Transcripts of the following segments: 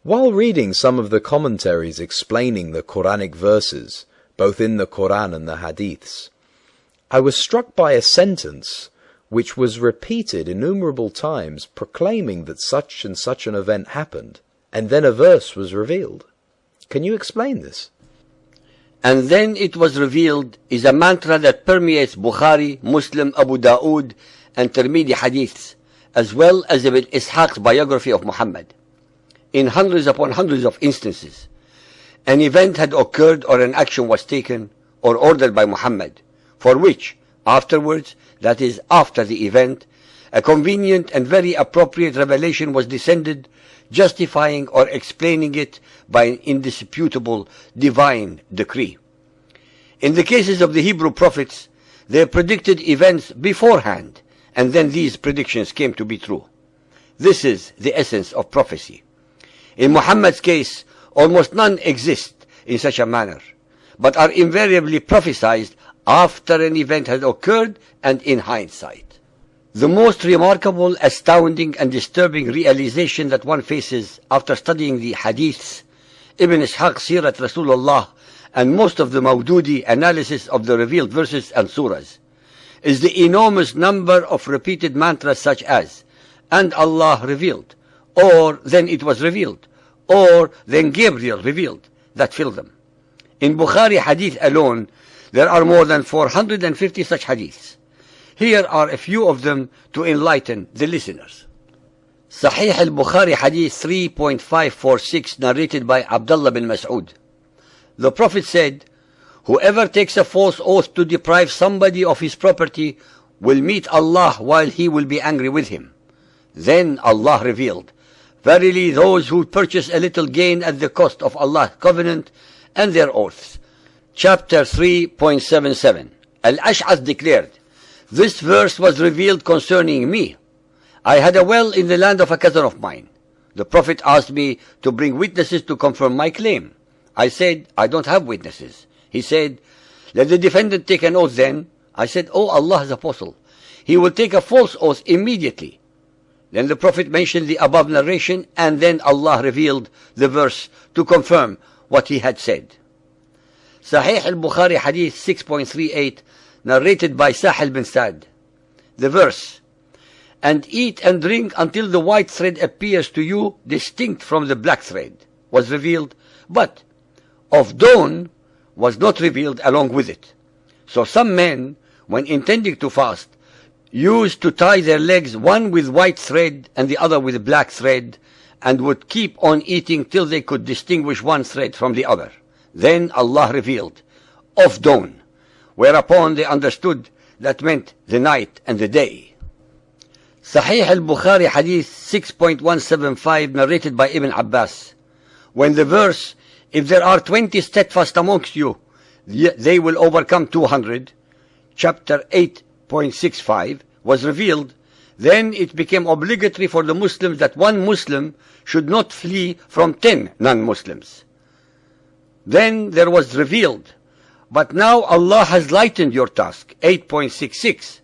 While reading some of the commentaries explaining the Quranic verses, both in the Quran and the Hadiths, I was struck by a sentence which was repeated innumerable times, proclaiming that such and such an event happened, and then a verse was revealed. Can you explain this? And then it was revealed is a mantra that permeates Bukhari, Muslim, Abu Dawood, and Tirmidhi hadiths, as well as Ibn Ishaq's biography of Muhammad. In hundreds upon hundreds of instances, an event had occurred or an action was taken or ordered by Muhammad, for which, afterwards, that is, after the event, a convenient and very appropriate revelation was descended, justifying or explaining it by an indisputable divine decree. In the cases of the Hebrew prophets, they predicted events beforehand, and then these predictions came to be true. This is the essence of prophecy. In Muhammad's case, almost none exist in such a manner, but are invariably prophesied after an event has occurred and in hindsight. The most remarkable, astounding, and disturbing realization that one faces after studying the Hadiths, Ibn Ishaq Sirat Rasulullah, and most of the Mawdudi analysis of the revealed verses and surahs, is the enormous number of repeated mantras such as, "And Allah revealed," or "Then it was revealed," or "Then Gabriel revealed," that fill them. In Bukhari Hadith alone, there are more than 450 such hadiths. Here are a few of them to enlighten the listeners. Sahih al-Bukhari Hadith 3.546, narrated by Abdullah bin Mas'ud. The Prophet said, "Whoever takes a false oath to deprive somebody of his property will meet Allah while he will be angry with him." Then Allah revealed, "Verily those who purchase a little gain at the cost of Allah's covenant and their oaths." Chapter 3.77. Al-Ash'ath declared, "This verse was revealed concerning me. I had a well in the land of a cousin of mine. The Prophet asked me to bring witnesses to confirm my claim. I said, I don't have witnesses. He said, let the defendant take an oath then. I said, O Allah's Apostle, he will take a false oath immediately. Then the Prophet mentioned the above narration, and then Allah revealed the verse to confirm what he had said. Sahih al-Bukhari Hadith 6.38, narrated by Sahil bin Sa'd. The verse, "And eat and drink until the white thread appears to you distinct from the black thread," was revealed, but of dawn was not revealed along with it. So some men, when intending to fast, used to tie their legs, one with white thread and the other with black thread, and would keep on eating till they could distinguish one thread from the other. Then Allah revealed, of dawn, whereupon they understood that meant the night and the day. Sahih al-Bukhari Hadith 6.175, narrated by Ibn Abbas. When the verse, "If there are 20 steadfast amongst you, they will overcome 200, chapter 8.65, was revealed, then it became obligatory for the Muslims that one Muslim should not flee from 10 non-Muslims. Then there was revealed, but now Allah has lightened your task, 8.66.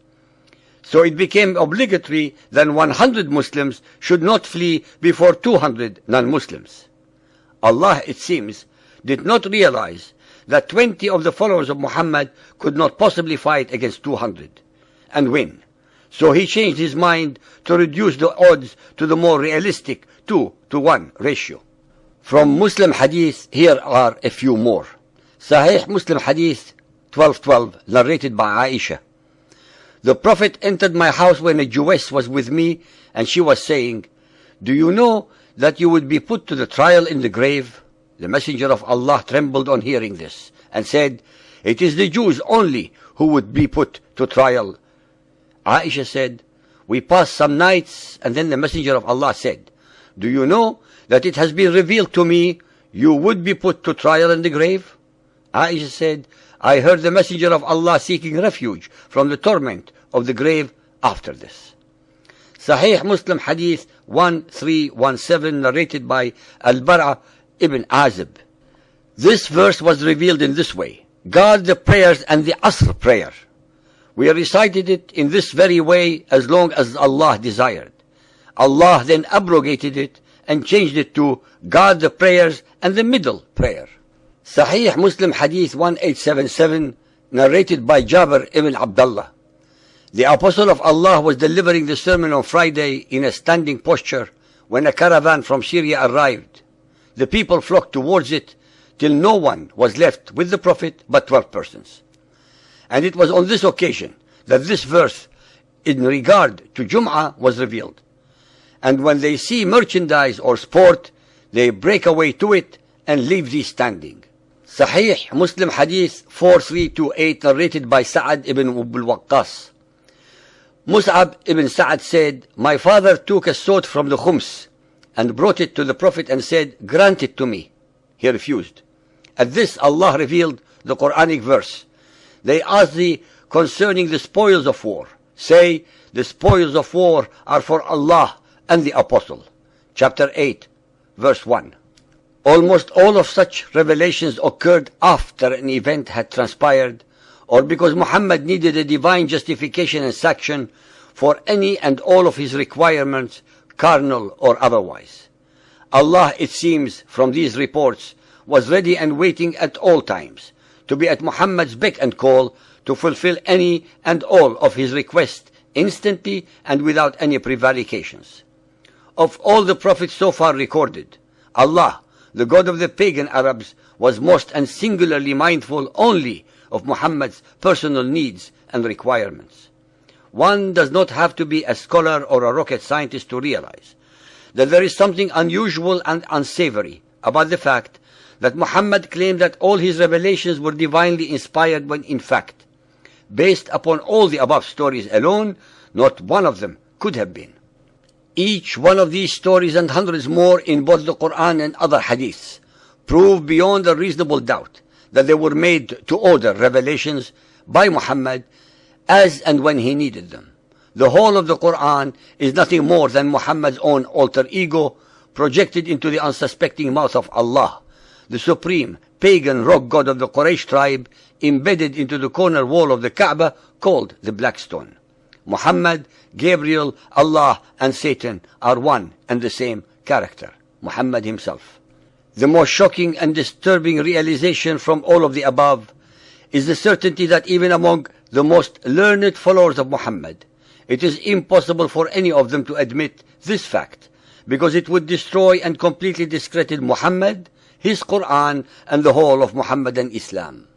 So it became obligatory that 100 Muslims should not flee before 200 non-Muslims. Allah, it seems, did not realize that 20 of the followers of Muhammad could not possibly fight against 200 and win. So he changed his mind to reduce the odds to the more realistic 2-to-1 ratio. From Muslim Hadith, here are a few more. Sahih Muslim Hadith 12:12, narrated by Aisha. The Prophet entered my house when a Jewess was with me, and she was saying, "Do you know that you would be put to the trial in the grave?" The Messenger of Allah trembled on hearing this, and said, "It is the Jews only who would be put to trial." Aisha said, "We passed some nights, and then the Messenger of Allah said, 'Do you know that it has been revealed to me you would be put to trial in the grave?' Aisha said, "I heard the Messenger of Allah seeking refuge from the torment of the grave after this." Sahih Muslim Hadith 1317, narrated by Al-Bara' ibn Azib. This verse was revealed in this way: guard the prayers and the Asr prayer. We recited it in this very way as long as Allah desired. Allah then abrogated it and changed it to guard the prayers and the middle prayer. Sahih Muslim Hadith 1877, narrated by Jabir ibn Abdullah. The Apostle of Allah was delivering the sermon on Friday in a standing posture when a caravan from Syria arrived. The people flocked towards it till no one was left with the Prophet but 12 persons. And it was on this occasion that this verse in regard to Jum'ah was revealed. And when they see merchandise or sport, they break away to it and leave thee standing. Sahih Muslim Hadith 4328, narrated by Sa'ad ibn Abu Waqqas. Mus'ab ibn Sa'ad said, "My father took a sword from the Khums and brought it to the Prophet and said, 'Grant it to me.' He refused. At this Allah revealed the Quranic verse, 'They ask thee concerning the spoils of war. Say, the spoils of war are for Allah and the Apostle.' Chapter 8, verse 1. Almost all of such revelations occurred after an event had transpired, or because Muhammad needed a divine justification and sanction for any and all of his requirements, carnal or otherwise. Allah, it seems from these reports, was ready and waiting at all times to be at Muhammad's beck and call to fulfill any and all of his requests instantly and without any prevarications. Of all the prophets so far recorded, Allah, the God of the pagan Arabs, was most and singularly mindful only of Muhammad's personal needs and requirements. One does not have to be a scholar or a rocket scientist to realize that there is something unusual and unsavory about the fact that Muhammad claimed that all his revelations were divinely inspired when in fact, based upon all the above stories alone, not one of them could have been. Each one of these stories and hundreds more in both the Quran and other hadiths prove beyond a reasonable doubt that they were made to order revelations by Muhammad as and when he needed them. The whole of the Quran is nothing more than Muhammad's own alter ego projected into the unsuspecting mouth of Allah, the supreme pagan rock god of the Quraysh tribe, embedded into the corner wall of the Kaaba called the Black Stone. Muhammad, Gabriel, Allah and Satan are one and the same character, Muhammad himself. The most shocking and disturbing realization from all of the above is the certainty that even among the most learned followers of Muhammad, it is impossible for any of them to admit this fact, because it would destroy and completely discredit Muhammad, his Quran, and the whole of Muhammadan Islam.